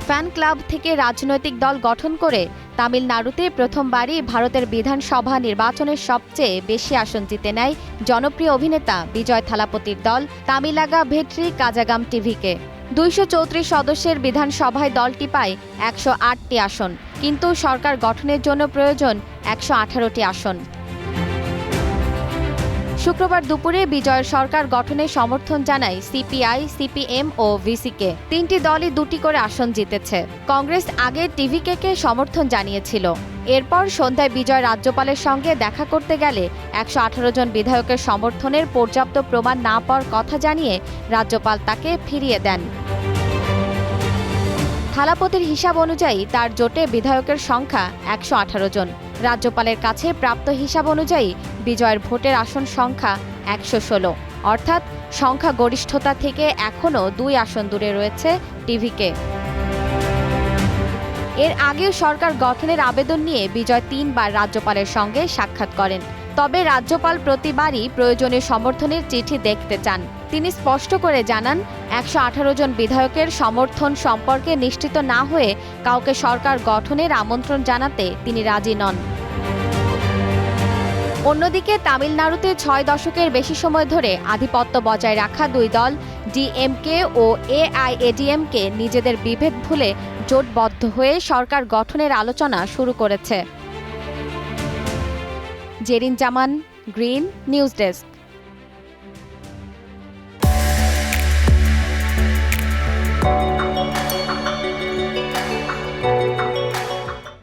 Fan club থেকে রাজনৈতিক দল গঠন করে তামিলনাড়ুতে প্রথমবারই ভারতের বিধানসভা নির্বাচনের সবচেয়ে বেশি আসন জিতে নেয় জনপ্রিয় অভিনেতা বিজয় থালাপতির দল তামিলাগা ভেট্রি কাজাগাম টিভিকে। 234 সদস্যের বিধানসভায় দলটি পায় 108টি আসন, কিন্তু সরকার গঠনের জন্য প্রয়োজন 118টি আসন। শুক্রবার দুপুরে বিজয়ের সরকার গঠনে সমর্থন জানায় সিপিআই, সিপিএম ও ভিসিকে। তিনটি দলই দুটি করে আসন জিতেছে। কংগ্রেস আগে টিভিকে সমর্থন জানিয়েছিল। এরপর সন্ধ্যায় বিজয় রাজ্যপালের সঙ্গে দেখা করতে গেলে 118 জন বিধায়কের সমর্থনের পর্যাপ্ত প্রমাণ না পাওয়ার কথা জানিয়ে রাজ্যপাল তাকে ফিরিয়ে দেন। থালাপতির হিসাব অনুযায়ী তার জোটে বিধায়কের সংখ্যা 118 জন। রাজ্যপালের কাছে প্রাপ্ত হিসাব অনুযায়ী বিজয়ের ভোটের আসন সংখ্যা 116, অর্থাৎ সংখ্যাগরিষ্ঠতা থেকে এখনও 2 আসন দূরে রয়েছে টিভিকে। এর আগেও সরকার গঠনের আবেদন নিয়ে বিজয় 3 বার রাজ্যপালের সঙ্গে সাক্ষাৎ করেন। তবে রাজ্যপাল প্রতিবারই প্রয়োজনীয় সমর্থনের চিঠি দেখতে চান। তিনি স্পষ্ট করে জানান, 118 জন বিধায়কের সমর্থন সম্পর্কে নিশ্চিত না হয়ে কাউকে সরকার গঠনের আমন্ত্রণ জানাতে তিনি রাজি নন। অন্যদিকে তামিলনাড়ুতে 6 দশকের বেশি সময় ধরে আধিপত্য বজায় রাখা দুই দল ডিএমকে ও এআইএডিএমকে নিজেদের বিভেদ ভুলে জোটবদ্ধ হয়ে সরকার গঠনের আলোচনা শুরু করেছে। জেরিন জামান, গ্রিন নিউজ ডেস্ক।